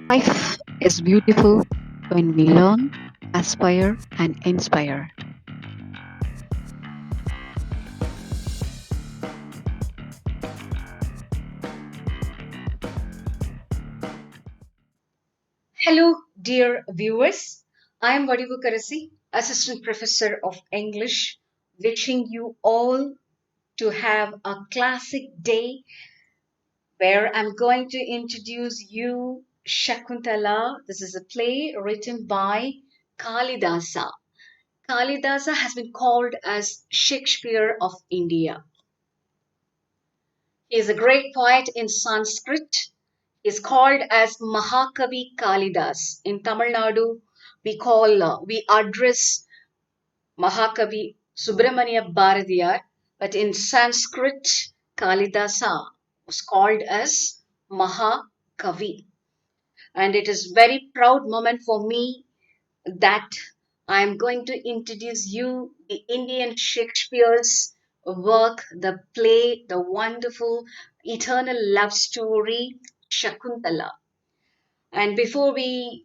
Life is beautiful when we learn, aspire, and inspire. Hello, dear viewers. I am Vadivu-k-Arasi, Assistant Professor of English, wishing you all to have a classic day where I'm going to introduce you Shakuntala. This is a play written by Kalidasa. Kalidasa has been called as Shakespeare of India. He is a great poet in Sanskrit. He is called as Mahakavi Kalidas. In Tamil Nadu, we address Mahakavi Subramania Bharatiyar, but in Sanskrit, Kalidasa was called as Mahakavi. And it is very proud moment for me that I am going to introduce you the Indian Shakespeare's work, the play, the wonderful eternal love story, Shakuntala. And before we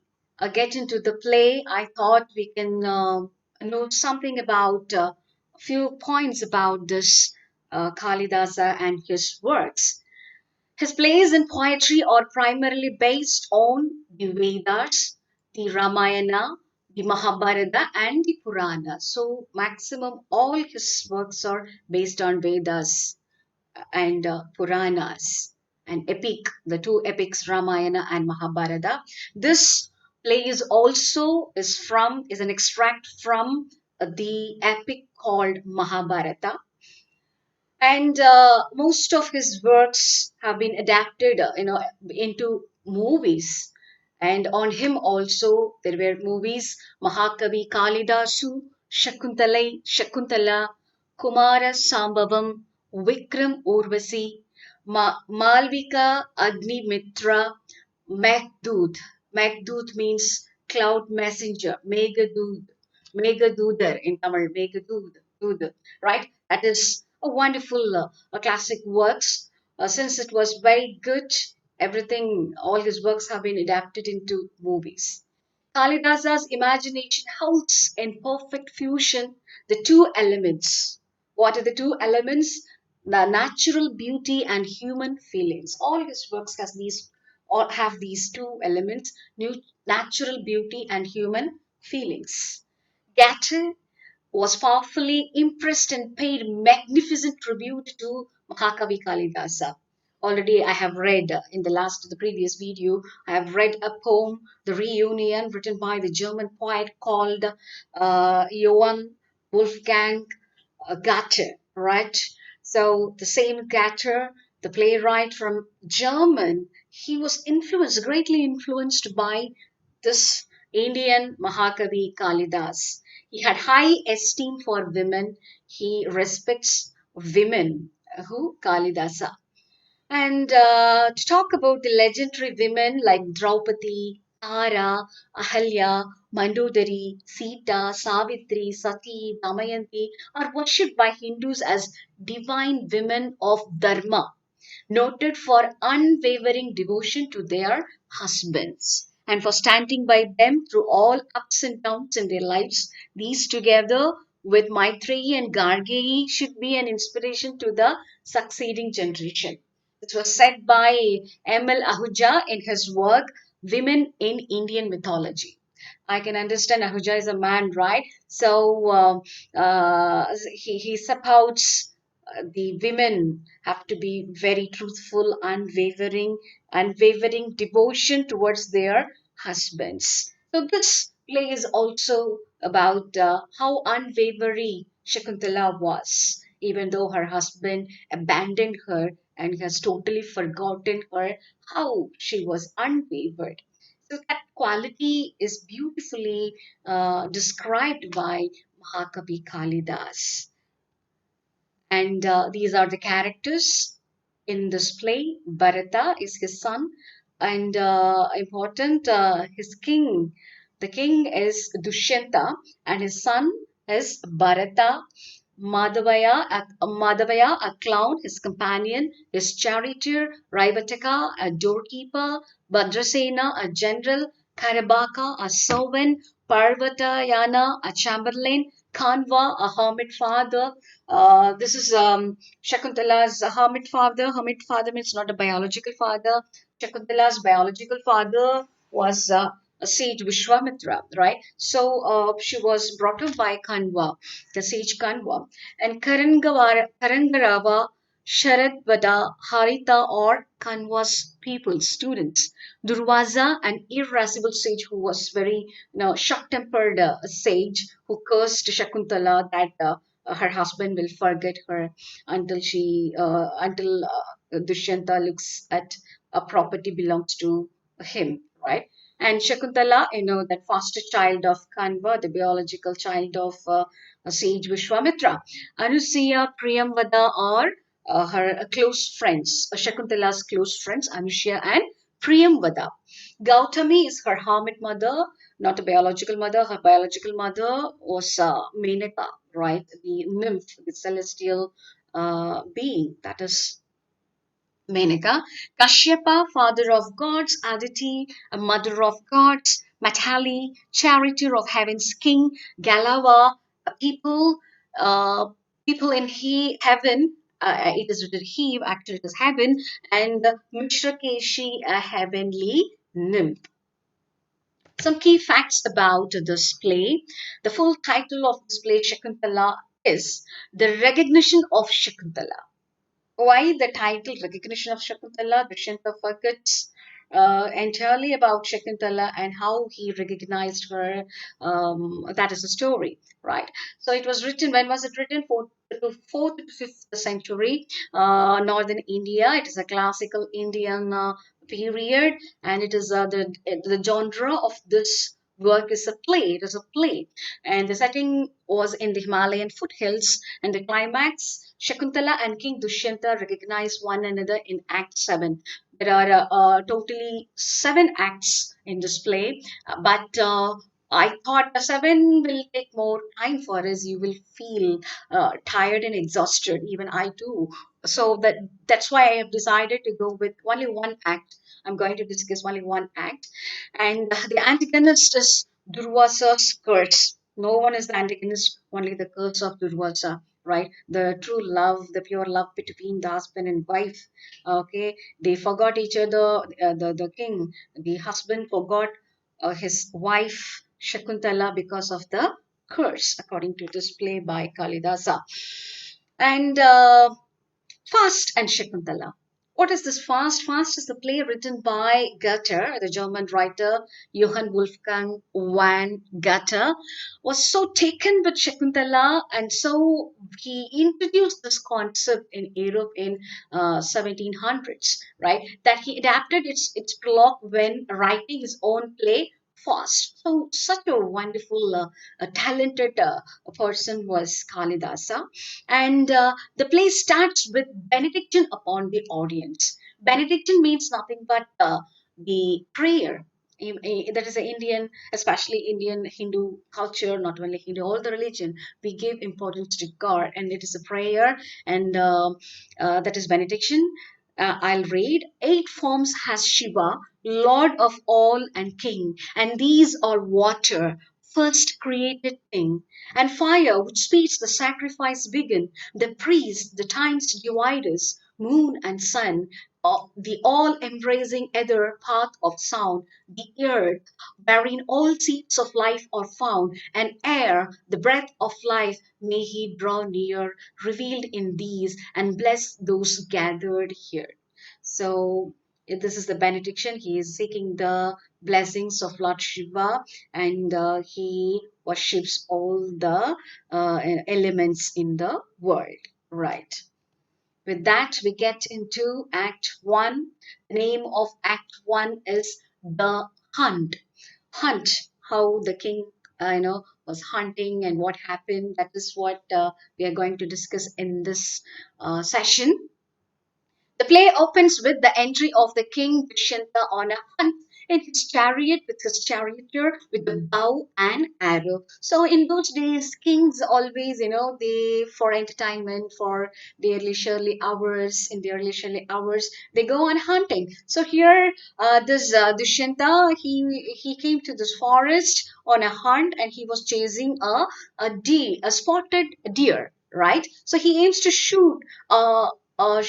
get into the play, I thought we can know something about a few points about this Kalidasa and his works. His plays and poetry are primarily based on the Vedas, the Ramayana, the Mahabharata, and the Purana. So, maximum all his works are based on Vedas and Puranas and epic, the two epics Ramayana and Mahabharata. This play is an extract from the epic called Mahabharata, and most of his works have been adapted, into movies. And on him also there were movies: Mahakavi Kalidasu, Shakuntala, Kumara Sambhavam, Vikram Urvasi, Malvika Agnimitra, Meghdut. Meghdut means cloud messenger. Megadudar in Tamil. Megadud, right? That is a wonderful, a classic works. Since it was very good, all his works have been adapted into movies. Kalidasa's imagination holds in perfect fusion the two elements. What are the two elements? The natural beauty and human feelings. All his works all have these two elements: natural beauty and human feelings. Gatter was powerfully impressed and paid magnificent tribute to Mahakavi Kalidasa. Already, I have read the previous video, I have read a poem, The Reunion, written by the German poet called Johann Wolfgang Goethe, right? So, the same Goethe, the playwright from German, he was greatly influenced by this Indian Mahakavi Kalidas. He had high esteem for women. He respects women, who Kalidasa. And to talk about the legendary women like Draupadi, Tara, Ahalya, Mandodari, Sita, Savitri, Sati, Damayanti are worshipped by Hindus as divine women of Dharma, noted for unwavering devotion to their husbands and for standing by them through all ups and downs in their lives. These, together with Maitreyi and Gargeyi, should be an inspiration to the succeeding generation. This was said by M.L. Ahuja in his work Women in Indian Mythology. I can understand Ahuja is a man, right? So he supports the women have to be very truthful, unwavering devotion towards their husbands. So this play is also about how unwavering Shakuntala was, even though her husband abandoned her and has totally forgotten her, how she was unwavered. So that quality is beautifully described by Mahakavi Kalidas. And these are the characters in this play. Bharata is his son, and important, his king. The king is Dushyanta, and his son is Bharata. Madhavaya, a clown, his companion, his charioteer, Raivataka, a doorkeeper, Bhadrasena, a general, Karabaka, a servant, Parvatayana, a chamberlain, Kanva, a hermit father. This is Shakuntala's hermit father. Hermit father means not a biological father. Shakuntala's biological father was a sage Vishwamitra, right? So she was brought up by Kanva, the sage Kanva, and Karangarava, Sharadvada, Harita, or Kanva's people, students. Durvaza, an irascible sage who was very, short-tempered sage who cursed Shakuntala that her husband will forget her until Dushyanta looks at a property belongs to him, right? And Shakuntala, that foster child of Kanva, the biological child of sage Vishwamitra. Anusuya, Priyamvada are her close friends, Shakuntala's close friends, Anusuya and Priyamvada. Gautami is her hermit mother, not a biological mother. Her biological mother was Menaka, right? The nymph, the celestial being, that is Menaka, Kashyapa, father of gods, Aditi, a mother of gods, Matali, charioteer of heaven's king, Galava, a uh, people in heaven. It is written he, actually it is heaven, and Mishrakeshi, a heavenly nymph. Some key facts about this play. The full title of this play, Shakuntala, is The Recognition of Shakuntala. Why the title Recognition of Shakuntala? Dushyanta forgets entirely about Shakuntala and how he recognized her. That is the story, right? So it was written, when was it written? Fourth to fifth century, northern India. It is a classical Indian period, and it is the genre of this work is a play. It is a play, and the setting was in the Himalayan foothills, and the climax, Shakuntala and King Dushyanta recognize one another in Act 7. There are totally 7 acts in this play, but I thought 7 will take more time for us. You will feel tired and exhausted. Even I do. So that's why I have decided to go with only one act. I'm going to discuss only one act, and the antagonist is Durvasa's curse. No one is the antagonist, only the curse of Durvasa, right? The true love, the pure love between the husband and wife. Okay, they forgot each other. The king, the husband forgot his wife Shakuntala because of the curse, according to this play by Kalidasa. And Fast and Shakuntala. What is this Fast? Fast is the play written by Goethe, the German writer Johann Wolfgang van Goethe, was so taken with Shakuntala, and so he introduced this concept in Europe in 1700s, right? That he adapted its prologue when writing his own play Fast. So such a wonderful, talented person was Kalidasa, and the play starts with benediction upon the audience. Benediction means nothing but the prayer. That is an Indian, especially Indian Hindu culture, not only Hindu, all the religion, we give importance to God, and it is a prayer, and that is benediction. I'll read. 8 forms has Shiva, Lord of all and King, and these are water, first created thing, and fire, which speeds the sacrifice begin, the priest, the time's dividers, moon and sun, the all embracing ether path of sound, the earth, wherein all seeds of life are found, and air, the breath of life, may he draw near, revealed in these, and bless those gathered here. So, this is the benediction. He is seeking the blessings of Lord Shiva, and he worships all the elements in the world. Right. With that, we get into Act 1. The name of Act 1 is The Hunt. Hunt, how the king, was hunting and what happened. That is what we are going to discuss in this session. The play opens with the entry of the king Dushyanta on a hunt in his chariot with his charioteer with the bow and arrow. So in those days, kings always, they for entertainment, for their leisurely hours, in their leisurely hours, they go on hunting. So here, this Dushyanta, he came to this forest on a hunt and he was chasing a spotted deer. Right, so he aims to shoot a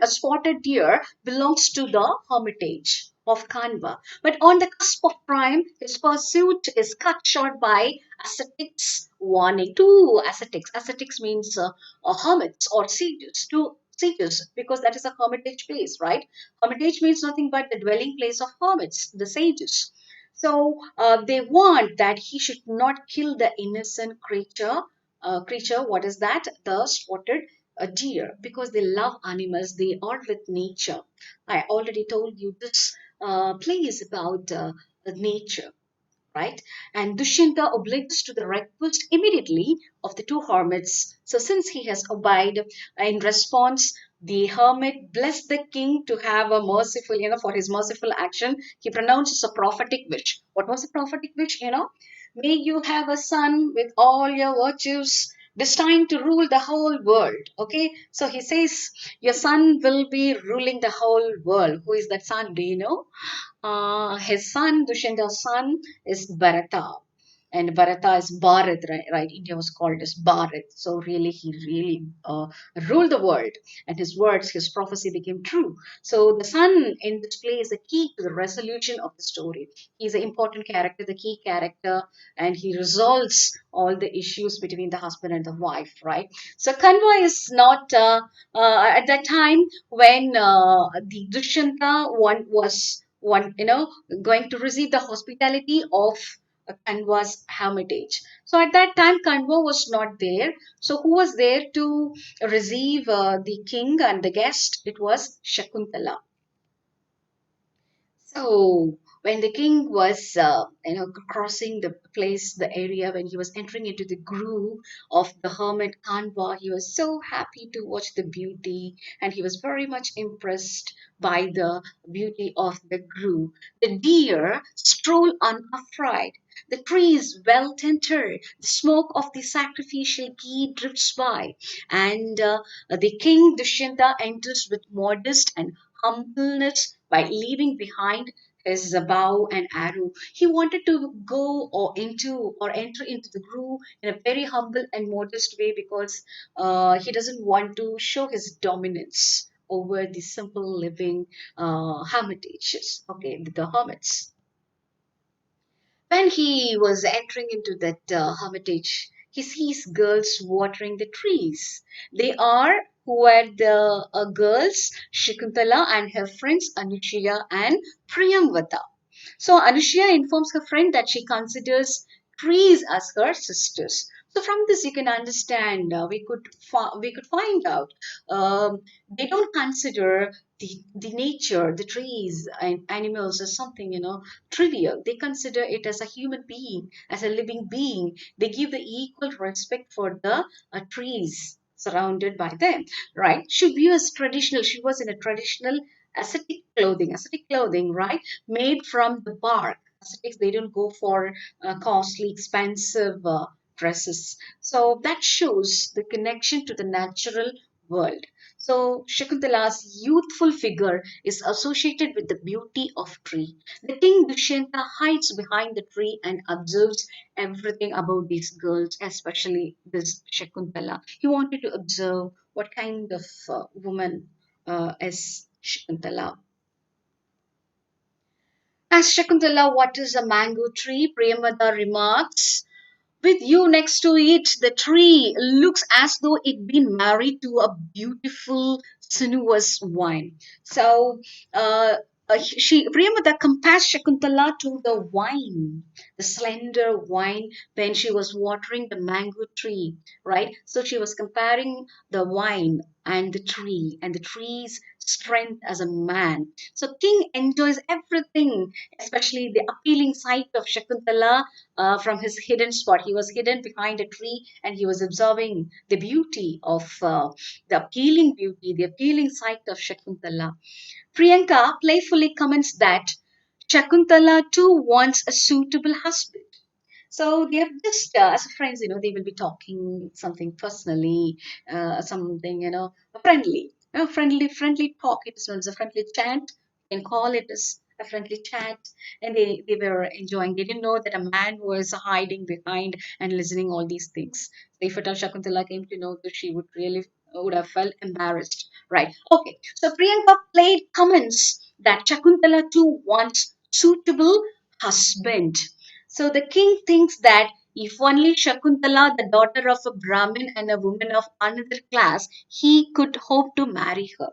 spotted deer belongs to the hermitage of Kanva. But on the cusp of prime, his pursuit is cut short by ascetics warning. Two ascetics. Ascetics means hermits or sages. Two sages, because that is a hermitage place, right? Hermitage means nothing but the dwelling place of hermits, the sages. So they warned that he should not kill the innocent creature. Creature, what is that? The spotted a deer, because they love animals, they are with nature. I already told you this play is about nature, right? And Dushyanta obliges to the request immediately of the two hermits. So since he has obeyed, in response, the hermit blessed the king to have a merciful, for his merciful action. He pronounces a prophetic wish. What was the prophetic wish? May you have a son with all your virtues, destined to rule the whole world. Okay, so he says, your son will be ruling the whole world. Who is that son? Do you know? His son, Dushyantha's son, is Bharata. And Bharata is Bharat, right? India was called as Bharat. So really, he really ruled the world. And his words, his prophecy became true. So the son in this play is the key to the resolution of the story. He's an important character, the key character, and he resolves all the issues between the husband and the wife, right? So Kanva is not at that time when the Dushyanta one was one, going to receive the hospitality of Kanva's hermitage. So at that time, Kanva was not there. So who was there to receive the king and the guest? It was Shakuntala. So when the king was, crossing the place, the area, when he was entering into the grove of the hermit Kanva, he was so happy to watch the beauty, and he was very much impressed by the beauty of the grove. The deer stroll unafraid. The trees well tended. The smoke of the sacrificial ghee drifts by, and the king Dushyanta enters with modest and humbleness by leaving behind his bow and arrow. He wanted to go or enter into the grove in a very humble and modest way, because he doesn't want to show his dominance over the simple living hermitages. Okay, the hermits. When he was entering into that hermitage, he sees girls watering the trees. They are who were the girls Shakuntala and her friends Anusuya and Priyamvada. So Anushya informs her friend that she considers trees as her sisters. So from this you can understand, we could find out, they don't consider the nature, the trees and animals as something, trivial. They consider it as a human being, as a living being. They give the equal respect for the trees surrounded by them, right? She was in a traditional ascetic clothing, right? Made from the bark. Ascetics, they don't go for costly, expensive dresses. So that shows the connection to the natural world. So Shakuntala's youthful figure is associated with the beauty of tree. The king Dushyanta hides behind the tree and observes everything about these girls, especially this Shakuntala. He wanted to observe what kind of woman is Shakuntala. As Shakuntala waters a mango tree, Priyamada remarks, with you next to it, the tree looks as though it been married to a beautiful, sinuous wine. So, Priyamada compares Shakuntala to the wine, the slender wine when she was watering the mango tree, right? So she was comparing the wine. and the tree's strength as a man. So king enjoys everything, especially the appealing sight of Shakuntala from his hidden spot. He was hidden behind a tree and he was observing the beauty of the appealing beauty, the appealing sight of Shakuntala. Priyanka playfully comments that Shakuntala too wants a suitable husband. So they have just, as friends, they will be talking something personally, something, friendly, friendly talk. It is known as a friendly chat. You can call it as a friendly chat. And they were enjoying. They didn't know that a man was hiding behind and listening all these things. So if at all Shakuntala came to know that she would really would have felt embarrassed. Right. Okay. So Priyanka played comments that Shakuntala too wants suitable husband. So the king thinks that if only Shakuntala, the daughter of a Brahmin and a woman of another class, he could hope to marry her.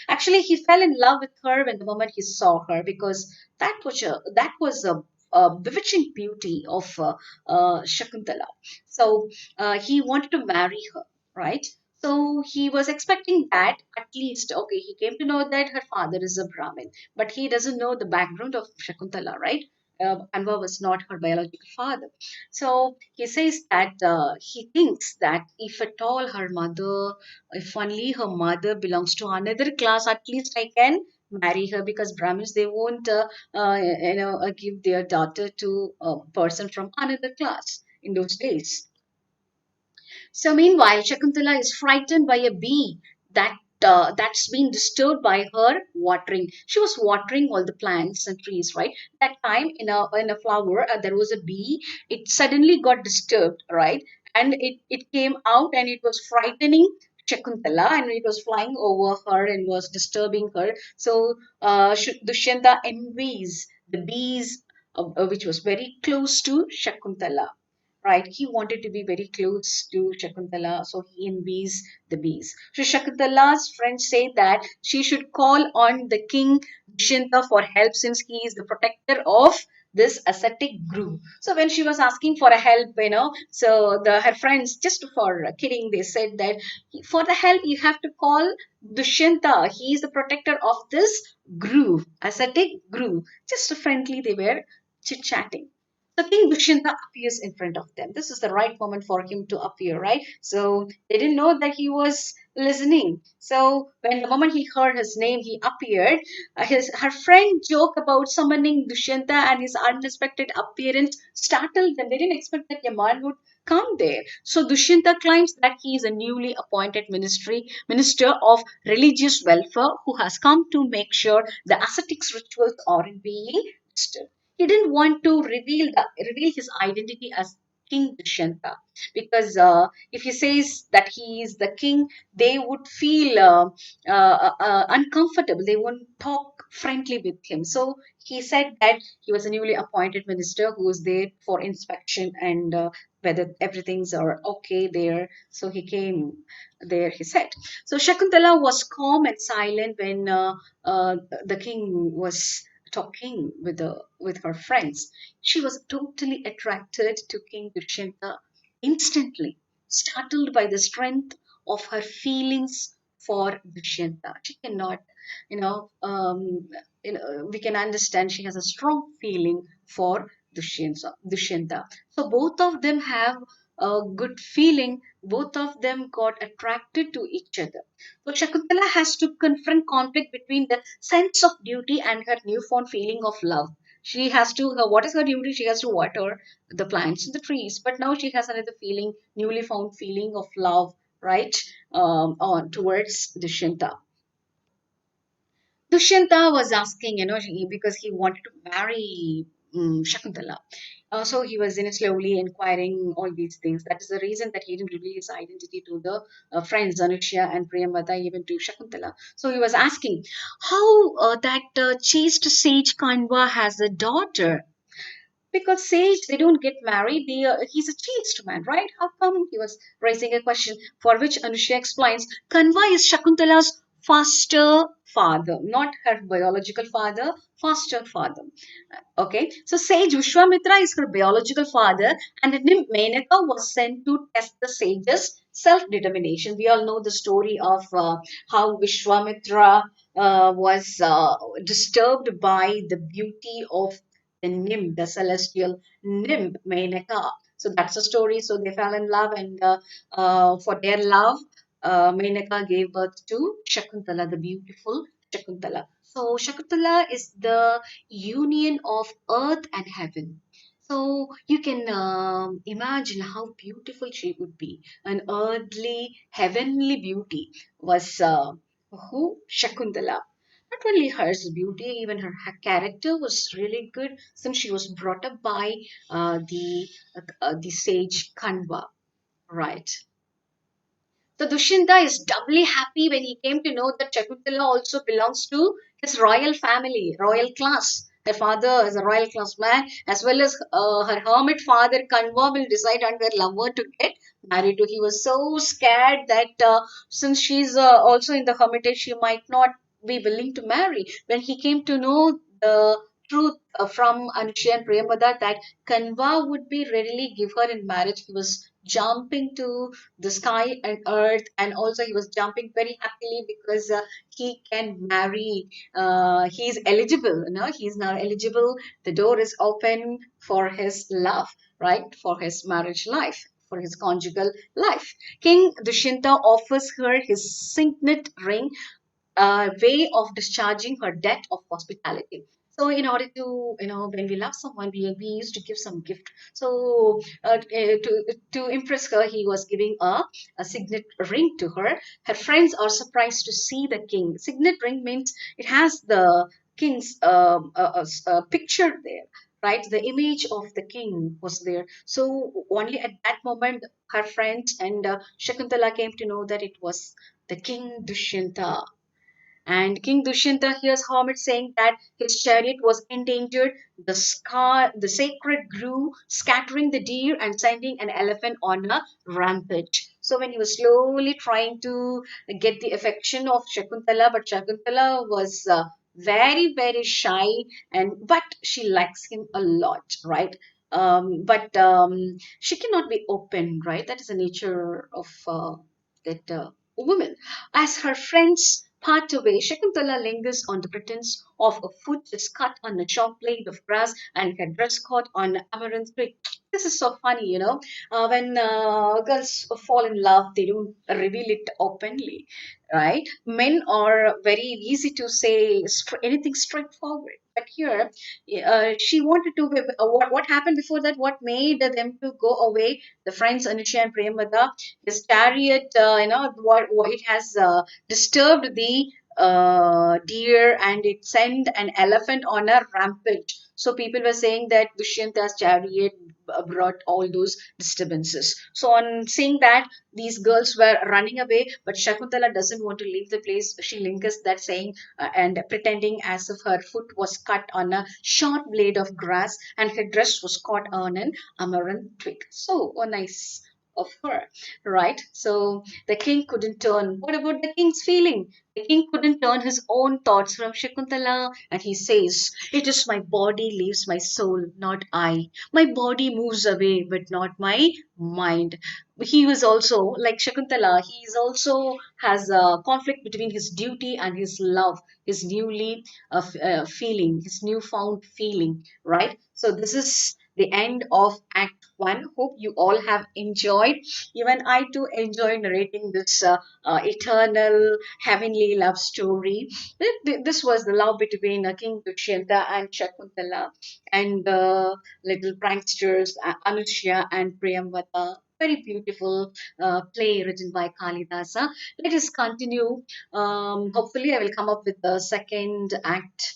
Actually, he fell in love with her when the moment he saw her, because that was a bewitching beauty of Shakuntala. So he wanted to marry her, right? So he was expecting that at least, okay, he came to know that her father is a Brahmin, but he doesn't know the background of Shakuntala, right? Kanva was not her biological father. So he says that he thinks that if at all her mother, if only her mother belongs to another class, at least I can marry her, because Brahmins, they won't give their daughter to a person from another class in those days. So meanwhile, Shakuntala is frightened by a bee that's been disturbed by her watering. She was watering all the plants and trees, right? That time in a flower, there was a bee. It suddenly got disturbed, right? And it came out and it was frightening Shakuntala, and it was flying over her and was disturbing her. So Dushyanta envies the bees, which was very close to Shakuntala, right? He wanted to be very close to Shakuntala, so he envies the bees. So Shakuntala's friends say that she should call on the king Dushyanta for help, since he is the protector of this ascetic group. So when she was asking for a help, so her friends, just for kidding, they said that for the help you have to call Dushyanta. He is the protector of this group, ascetic group. Just friendly, they were chit chatting. So King Dushyanta appears in front of them. This is the right moment for him to appear, right? So they didn't know that he was listening. So when the moment he heard his name, he appeared. Her friend joke about summoning Dushyanta and his unexpected appearance startled them. They didn't expect that a man would come there. So Dushyanta claims that he is a newly appointed minister of religious welfare who has come to make sure the ascetics rituals aren't being disturbed. He didn't want to reveal his identity as King Dushyanta, because if he says that he is the king, they would feel uncomfortable. They won't talk friendly with him. So he said that he was a newly appointed minister who was there for inspection and whether everything's are okay there. So he came there. He said. So Shakuntala was calm and silent when uh, the king was talking with her friends. She was totally attracted to King Dushyanta instantly, startled by the strength of her feelings for Dushyanta. She cannot, you know, um, we can understand she has a strong feeling for Dushyanta. So both of them have a good feeling. Both of them got attracted to each other. So Shakuntala has to confront conflict between the sense of duty and her newfound feeling of love. She has to, what is her duty? She has to water the plants and the trees. But now she has another feeling, newly found feeling of love, right? On towards Dushyanta. Dushyanta was asking, because he wanted to marry Shakuntala. So he was slowly inquiring all these things. That is the reason that he didn't reveal his identity to the friends, Anusuya and Priyamvada, even to Shakuntala. So he was asking how that chaste sage Kanva has a daughter, because sage, they don't get married. He's a chaste man, right? How come? He was raising a question, for which Anushya explains Kanva is Shakuntala's foster father, not her biological father, foster father. Okay, so sage Vishwamitra is her biological father, and the nymph Menaka was sent to test the sage's self-determination. We all know the story of how Vishwamitra was disturbed by the beauty of the nymph, the celestial nymph, Menaka. So that's the story. So they fell in love, and for their love, Menaka gave birth to Shakuntala, the beautiful Shakuntala. So Shakuntala is the union of earth and heaven. So you can imagine how beautiful she would be. An earthly, heavenly beauty was who? Shakuntala. Not only her beauty, even her character was really good since she was brought up by the sage Kanva, right? So Dushyanta is doubly happy when he came to know that Shakuntala also belongs to his royal family, royal class. Her father is a royal class man, as well as her hermit father Kanva will decide on their lover to get married to. He was so scared that since she's also in the hermitage, she might not be willing to marry. When he came to know the truth from Anusuya and Priyamvada that Kanva would be readily give her in marriage, he was jumping to the sky and earth, and also he was jumping very happily because he can marry. He is eligible, he is now eligible. The door is open for his love, right, for his marriage life, for his conjugal life. King Dushyanta offers her his signet ring, way of discharging her debt of hospitality. So, in order to, when we love someone, we used to give some gift. So, to impress her, he was giving a signet ring to her. Her friends are surprised to see the king. Signet ring means it has the king's picture there. Right, the image of the king was there. So only at that moment, her friends and Shakuntala came to know that it was the king Dushyanta. And King Dushyanta hears hermit saying that his chariot was endangered. The sacred grew, scattering the deer and sending an elephant on a rampage. So when he was slowly trying to get the affection of Shakuntala, but Shakuntala was very very shy, and but she likes him a lot, right? But she cannot be open, right? That is the nature of that woman. As her friends part away, Shakuntala lingers on the pretense of a foot is cut on a sharp blade of grass and her dress caught on amaranth twig. This is so funny, when girls fall in love, they don't reveal it openly, right? Men are very easy to say anything straightforward. But here, she wanted to. What happened before that? What made them to go away? The friends Anusha and Premada, his chariot, what it has disturbed the deer and it sent an elephant on a rampage. So people were saying that Dushyanta's chariot brought all those disturbances. So on seeing that, these girls were running away, but Shakuntala doesn't want to leave the place. She lingers that saying and pretending as if her foot was cut on a short blade of grass and her dress was caught on an amaranth twig. So, oh, nice of her, right? So the king couldn't turn. What about the king's feeling? The king couldn't turn his own thoughts from Shakuntala, and he says, "It is my body leaves my soul, not I. My body moves away, but not my mind." He was also like Shakuntala. He is also has a conflict between his duty and his love, his newly feeling, his newfound feeling. Right. So this is the end of Act One. Hope you all have enjoyed. Even I too enjoy narrating this eternal heavenly love story. This was the love between King Dushyanta and Shakuntala and the little pranksters Anushya and Priyamvada. Very beautiful play written by Kalidasa. Let us continue. Hopefully, I will come up with the second act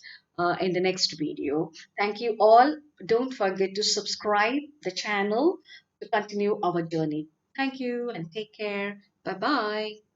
in the next video. Thank you all. Don't forget to subscribe the channel to continue our journey. Thank you and take care. Bye bye.